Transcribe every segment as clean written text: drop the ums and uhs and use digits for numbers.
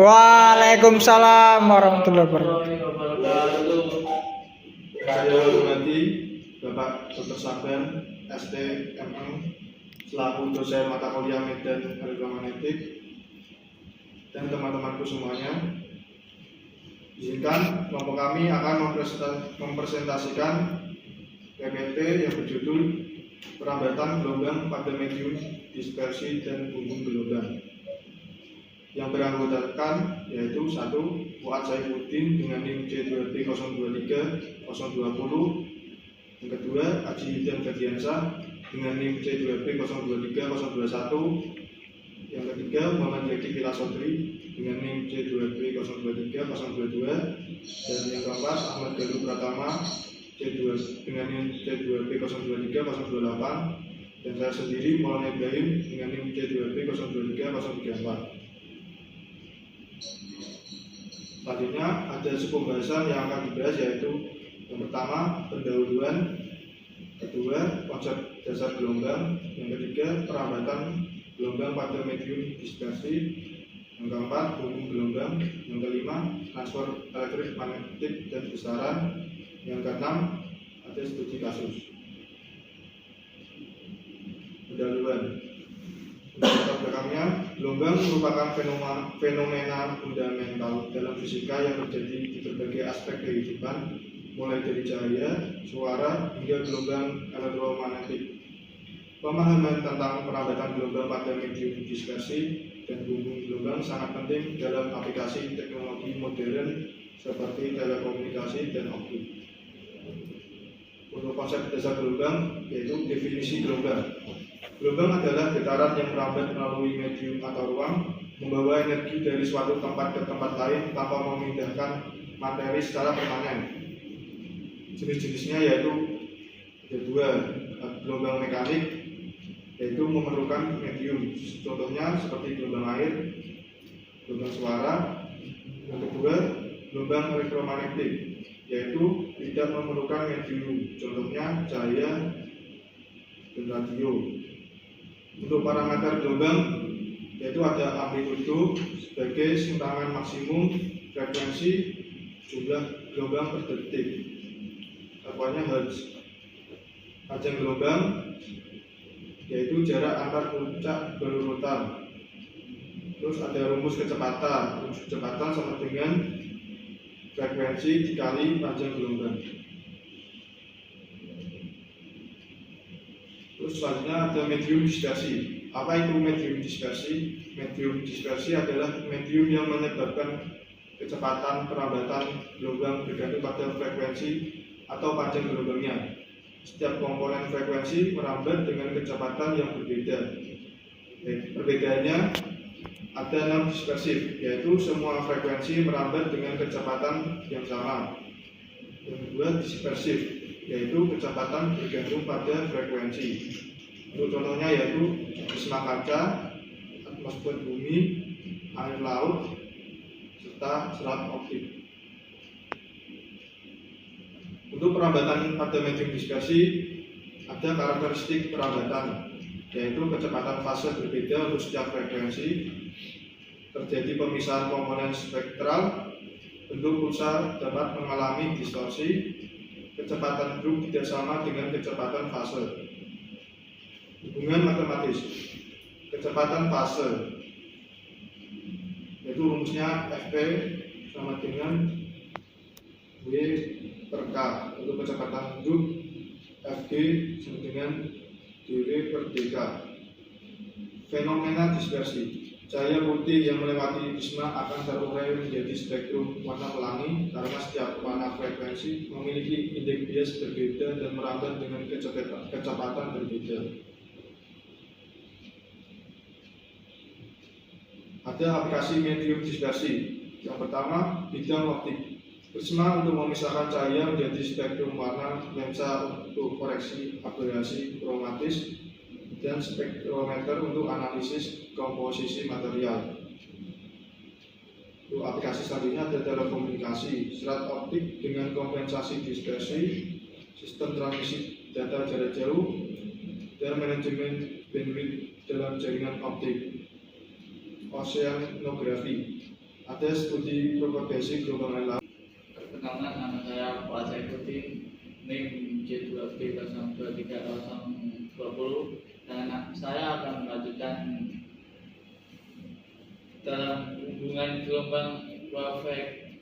Waalaikumsalam warahmatullahi wabarakatuh. Saya hormati Bapak Dr. Saben STMM selaku dosen mata kuliah Medan Elektromagnetik dan teman-temanku semuanya. Izinkan kelompok kami akan mempresentasikan PPT yang berjudul Perambatan Gelombang pada Medium Dispersi dan Bumbung Gelombang, yang beranggotakan yaitu 1. Fuad Saifuddin dengan NIM C2B023 020. Yang kedua, Haji Hidan Ferdiansyah dengan NIM C2B023 021. Yang ketiga, Muhammad Yaki Filasodri dengan NIM C2B023 022. Dan yang keempat, Ahmad Galuh Pratama dengan NIM C2B023 028. Dan saya sendiri Maulana Ibrahim dengan NIM C2B023 034. Selanjutnya ada pembahasan yang akan dibahas, yaitu yang pertama pendahuluan, kedua konsep dasar gelombang, yang ketiga perambatan gelombang pada medium dispersi, yang keempat bumbung gelombang, yang kelima transfer elektrik magnetik dan besaran, yang keenam ada studi kasus. Pendahuluan. Menurut belakangnya, gelombang merupakan fenomena fundamental dalam fisika yang terjadi di berbagai aspek kehidupan, mulai dari cahaya, suara, hingga gelombang elektromagnetik. Pemahaman tentang perambatan gelombang pada medium dispersi dan bumbung gelombang sangat penting dalam aplikasi teknologi modern seperti telekomunikasi dan optik. Untuk konsep dasar gelombang, yaitu definisi gelombang. Gelombang adalah getaran yang merambat melalui medium atau ruang, membawa energi dari suatu tempat ke tempat lain tanpa memindahkan materi secara permanen. Jenis-jenisnya yaitu ada dua, gelombang mekanik, yaitu memerlukan medium. Contohnya seperti gelombang air, gelombang suara. Yang kedua, gelombang elektromagnetik, yaitu tidak memerlukan medium. Contohnya cahaya dan radio. Untuk parameter gelombang, yaitu ada amplitudo sebagai sintangan maksimum, frekuensi, jumlah gelombang per detik, akuannya hertz. Panjang gelombang, yaitu jarak antar puncak berurutan. Terus ada rumus kecepatan. Rumus kecepatan sama dengan frekuensi dikali panjang gelombang. Terus selanjutnya ada medium dispersi. Apa itu medium dispersi? Medium dispersi adalah medium yang menyebabkan kecepatan perambatan gelombang bergantung pada frekuensi atau panjang gelombangnya. Setiap komponen frekuensi merambat dengan kecepatan yang berbeda. Perbedaannya ada 6 dispersif, yaitu semua frekuensi merambat dengan kecepatan yang sama. Yang kedua dispersif, yaitu kecepatan bergantung pada frekuensi. Untuk contohnya yaitu prisma kaca, atmosfer bumi, air laut, serta serat optik. Untuk perambatan pada medium dispersi ada karakteristik perambatan, yaitu kecepatan fase berbeda untuk setiap frekuensi, terjadi pemisahan komponen spektral, bentuk pulsar dapat mengalami distorsi, kecepatan grup tidak sama dengan kecepatan fase. Hubungan matematis, kecepatan fase, yaitu rumusnya Fp sama dengan W per K. Untuk kecepatan grup, Fg sama dengan dV per dk. Fenomena dispersi, cahaya putih yang melewati prisma akan terurai menjadi spektrum warna pelangi karena setiap warna frekuensi memiliki indeks bias berbeda dan merambat dengan kecepatan berbeda. Ada aplikasi medium dispersi. Yang pertama, bidang optik. Prisma untuk memisahkan cahaya menjadi spektrum warna, lensa untuk koreksi aberrasi kromatis, dan spektrometer untuk analisis komposisi material. Untuk aplikasi selanjutnya ada telekomunikasi, serat optik dengan kompensasi dispersi, sistem transmisi data jarak jauh, dan manajemen bandwidth dalam jaringan optik. Oceanografi, Ada studi propagasi gelombang air laut. Perkenalkan, nama saya Pak Saifuddin, NIM J2B023020, dan saya akan melanjutkan dalam hubungan gelombang Wavec.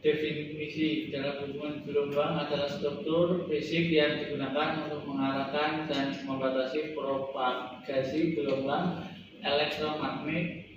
Definisi dalam hubungan gelombang adalah struktur fisik yang digunakan untuk mengarahkan dan membatasi propagasi gelombang elektromagnet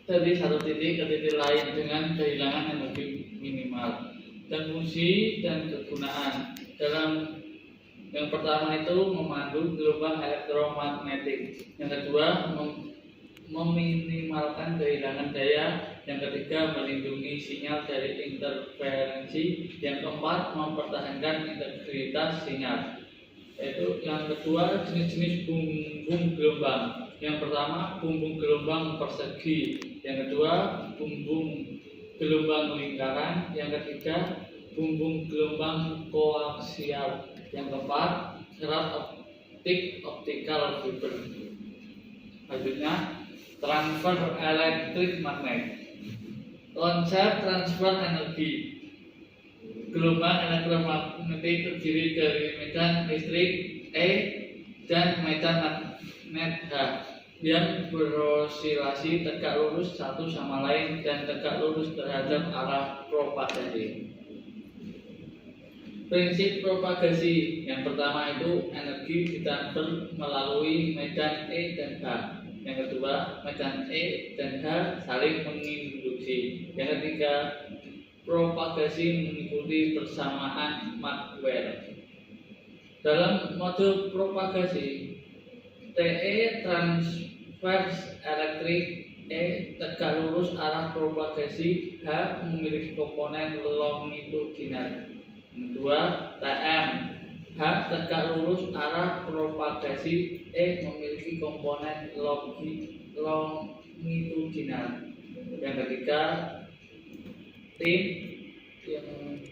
dari satu titik ke titik lain dengan kehilangan energi minimal. Dan fungsi dan kegunaan dalam yang pertama itu memandu gelombang elektromagnetik, yang kedua meminimalkan kehilangan daya, yang ketiga melindungi sinyal dari interferensi, yang keempat mempertahankan integritas sinyal. Yaitu yang kedua jenis-jenis bumbung gelombang. Yang pertama bumbung gelombang persegi, yang kedua bumbung gelombang lingkaran, yang ketiga bumbung gelombang koaksial, yang keempat serat optical fiber. Selanjutnya transfer elektrik magnet. Konsep transfer energi. Gelombang elektromagnetik terdiri dari medan listrik E dan medan magnet H yang berosilasi tegak lurus satu sama lain dan tegak lurus terhadap arah propagasi. Prinsip propagasi yang pertama itu energi ditransfer melalui medan E dan H. Yang kedua, medan E dan H saling menginduksi. Yang ketiga, propagasi mengikuti persamaan Maxwell. Dalam mode propagasi, TE transverse elektrik, E tegak lurus arah propagasi, H memiliki komponen longitudinal. Yang kedua, TM, H tegak lurus arah propagasi, E memiliki komponen longitudinal. Yang ketiga, TIM yang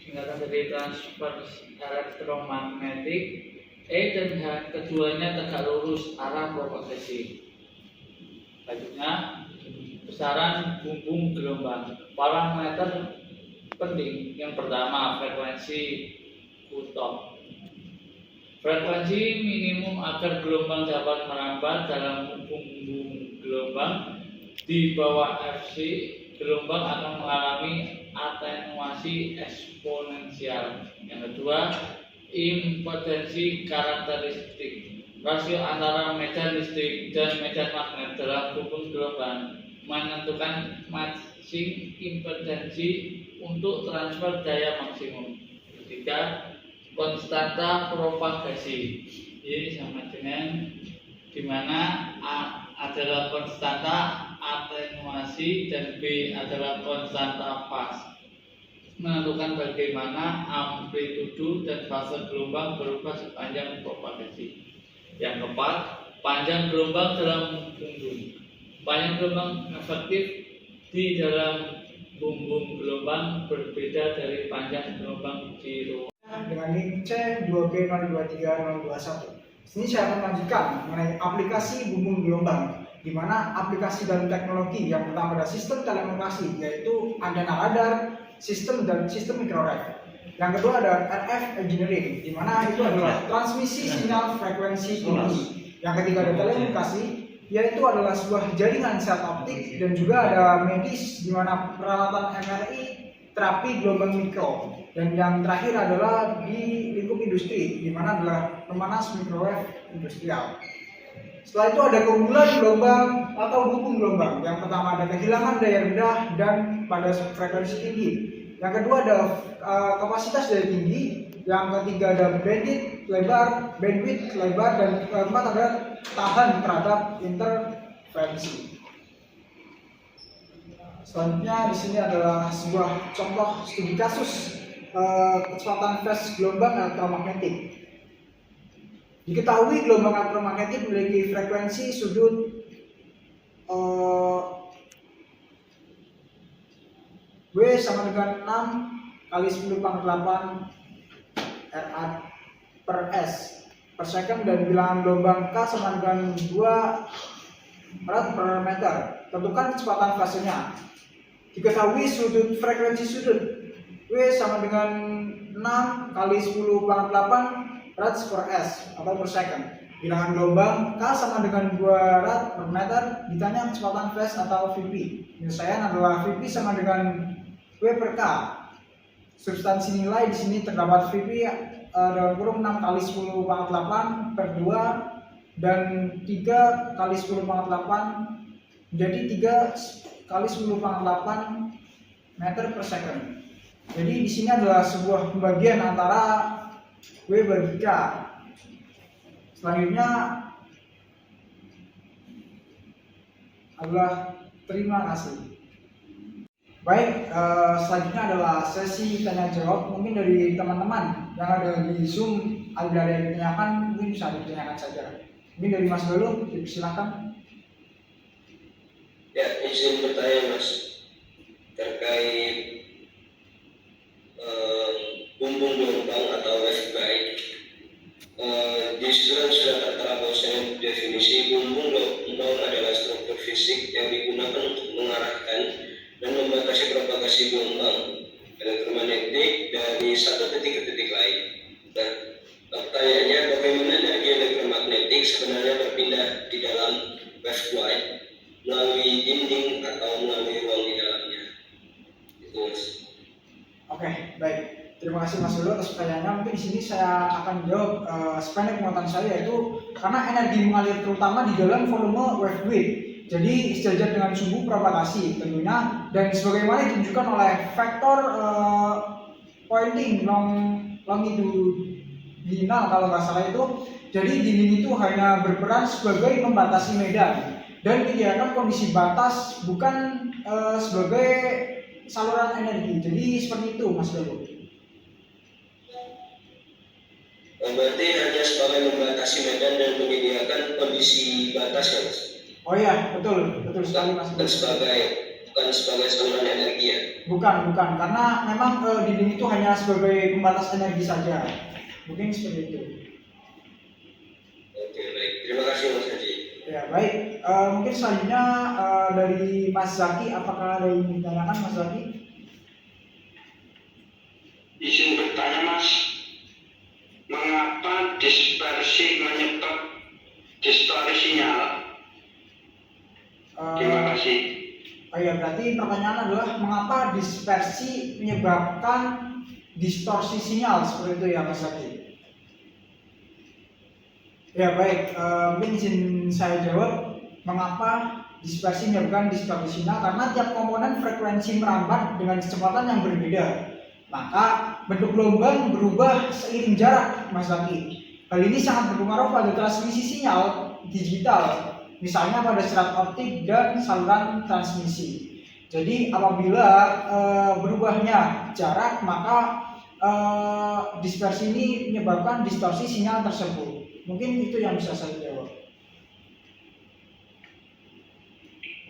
singkatan dari transverse elektromagnetik, E dan H keduanya tegak lurus arah propagasi. Selanjutnya, besaran bumbung gelombang. Parameter penting yang pertama frekuensi Kutoff. Frekuensi minimum agar gelombang dapat merambat dalam bumbung gelombang di bawah Fc, gelombang akan mengalami atenuasi eksponensial. Yang kedua, impedansi karakteristik. Rasio antara medan listrik dan medan magnet dalam bumbung gelombang menentukan matching impedansi untuk transfer daya maksimum. Ketiga, konstanta propagasi. Ini sama dengan dimana A adalah konstanta atenuasi dan B adalah konstanta fase. Menentukan bagaimana amplitudo dan fase gelombang berubah sepanjang propagasi. Yang keempat, panjang gelombang dalam bumbung. Panjang gelombang efektif di dalam bumbung gelombang berbeda dari panjang gelombang di ruang. Dengan link C2B023021. Sini saya akan lanjutkan mengenai aplikasi bumbung gelombang, di mana aplikasi dalam teknologi yang pertama adalah sistem telekomunikasi, yaitu antena radar, sistem dan sistem microwave. Yang kedua ada RF engineering, di mana itu adalah transmisi sinyal frekuensi tinggi. Yang ketiga ada telekomunikasi, yaitu adalah sebuah jaringan sel optik, dan juga ada medis, di mana peralatan MRI, terapi gelombang mikro. Dan yang terakhir adalah di lingkup industri, di mana adalah pemanas microwave industrial. Setelah itu ada keunggulan gelombang atau bumbung gelombang. Yang pertama ada kehilangan daya rendah dan pada frekuensi tinggi. Yang kedua ada kapasitas daya tinggi. Yang ketiga ada bandwidth lebar, dan keempat ada tahan terhadap interferensi. Selanjutnya di sini adalah sebuah contoh studi kasus kecepatan fase gelombang elektromagnetik. Diketahui gelombang elektromagnetik memiliki frekuensi sudut W sama dengan 6 kali 10⁸ RA per S per second, dan bilangan gelombang K sama dengan 2 rad per meter. Tentukan kecepatan fasenya. Diketahui sudut frekuensi sudut W sama dengan 6 kali 10 pangkat 8 rad per s atau per second. Bilangan gelombang K sama dengan 2 rad per meter. Ditanya kecepatan flash atau Vp. Penyelesaian adalah Vp sama dengan W per K. Substansi nilai di sini terdapat Vp dalam kurung 6 kali 10 pangkat 8 per 2 dan 3 kali 10 pangkat 8 menjadi 3 kali 10 pangkat 8 meter per second. Jadi di sini adalah sebuah pembagian antara W bagi K. Selanjutnya adalah terima kasih. Baik, selanjutnya adalah sesi tanya jawab. Mungkin dari teman-teman yang ada di Zoom ada yang ditanyakan, mungkin bisa ditanyakan saja. Mungkin dari Mas Galuh, silakan. Ya, izin bertanya Mas terkait bumbung gelombang atau waveguide. Di susunan sudah tertera bahwasanya definisi bumbung gelombang adalah struktur fisik yang digunakan untuk mengarahkan dan membatasi propagasi gelombang elektromagnetik dari satu titik ke titik lain. Nah, pertanyaannya bagaimana energi elektromagnetik sebenarnya berpindah di dalam waveguide melalui dinding atau melalui ruang di dalamnya? Itu Mas. Oke, baik. Terima kasih Mas Galuh atas pertanyaannya. Mungkin di sini saya akan jawab sependek penguatan saya, yaitu karena energi mengalir terutama di dalam volume waveguide. Jadi sejajar dengan sumbu propagasi tentunya, dan sebagaimana ditunjukkan oleh vektor pointing longitudinal kalau nggak salah itu. Jadi dinding itu hanya berperan sebagai membatasi medan dan menyediakan kondisi batas, bukan sebagai saluran energi. Jadi seperti itu Mas Galuh. Berarti hanya sebagai membatasi medan dan menyediakan kondisi batas ya Mas? Oh iya, betul sekali Mas. Bukan sebagai saluran energi ya? Bukan, karena memang dinding itu hanya sebagai pembatas energi saja. Mungkin seperti itu. Oke, baik. Terima kasih Mas Haji. Ya, baik. Mungkin selanjutnya dari Mas Zaki, apakah ada yang ditanyakan Mas Zaki? Izin bertanya Mas, mengapa dispersi menyebabkan distorsi sinyal? Terima kasih. Oh iya, berarti pertanyaan adalah mengapa dispersi menyebabkan distorsi sinyal, seperti itu ya Mas Zaki? Ya baik, mungkin izin saya jawab mengapa dispersi menyebabkan distorsi sinyal, karena tiap komponen frekuensi merambat dengan kecepatan yang berbeda. Maka bentuk gelombang berubah seiring jarak Mas Zaki. Hal ini sangat berpengaruh pada transmisi sinyal digital, misalnya pada serat optik dan saluran transmisi. Jadi apabila berubahnya jarak, maka dispersi ini menyebabkan distorsi sinyal tersebut. Mungkin itu yang bisa saya jawab.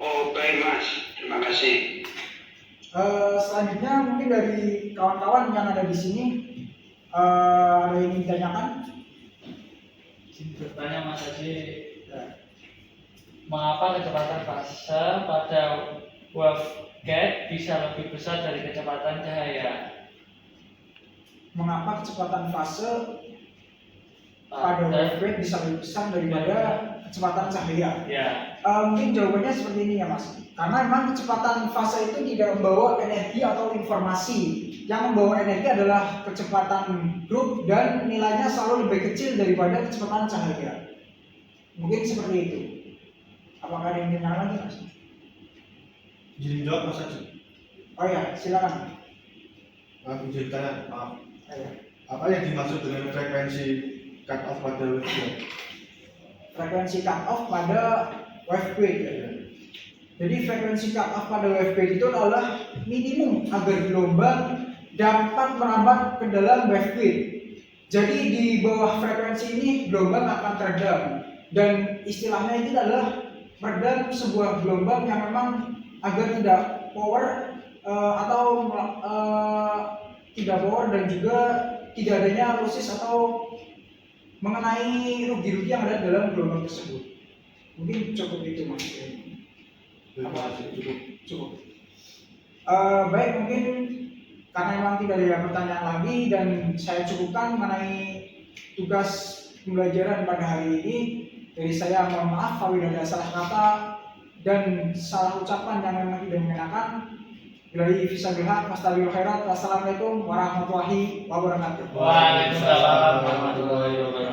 Oh baik Mas, terima kasih. Selanjutnya mungkin dari kawan-kawan yang ada di sini ada yang ingin ditanyakan? Bertanya Mas Haji, mengapa kecepatan fase pada waveguide bisa lebih besar dari kecepatan cahaya? Mengapa kecepatan fase pada waveguide bisa lebih besar daripada kecepatan cahaya? Ya. Mungkin jawabannya seperti ini ya Mas. Karena memang kecepatan fase itu tidak membawa energi atau informasi. Yang membawa energi adalah kecepatan grup dan nilainya selalu lebih kecil daripada kecepatan cahaya. Mungkin seperti itu. Apakah ada yang tanya lagi Mas? Izin jawab Mas Haji. Oh ya, silakan. Izin tanya, maaf. Ayo. Apa yang dimaksud dengan frekuensi cut off pada waveguide? Frekuensi cut off pada waveguide ya. Jadi frekuensi cut off pada waveguide itu adalah minimum agar gelombang dapat merambat ke dalam waveguide. Jadi di bawah frekuensi ini gelombang akan teredam, dan istilahnya itu adalah meredam sebuah gelombang yang memang agar tidak power atau tidak power, dan juga tidak adanya losses atau mengenai rugi-rugi yang ada dalam gelombang tersebut. Mungkin cukup itu Mas. Terima kasih. Cukup. Cukup. Baik, mungkin karena memang tidak ada pertanyaan lagi dan saya cukupkan mengenai tugas pembelajaran pada hari ini. Jadi saya mohon maaf apabila ada salah kata dan salah ucapan yang memang tidak mengenakan. Billahi fisabilillah, Wassalamualaikum warahmatullahi wabarakatuh. Waalaikumsalam warahmatullahi wabarakatuh.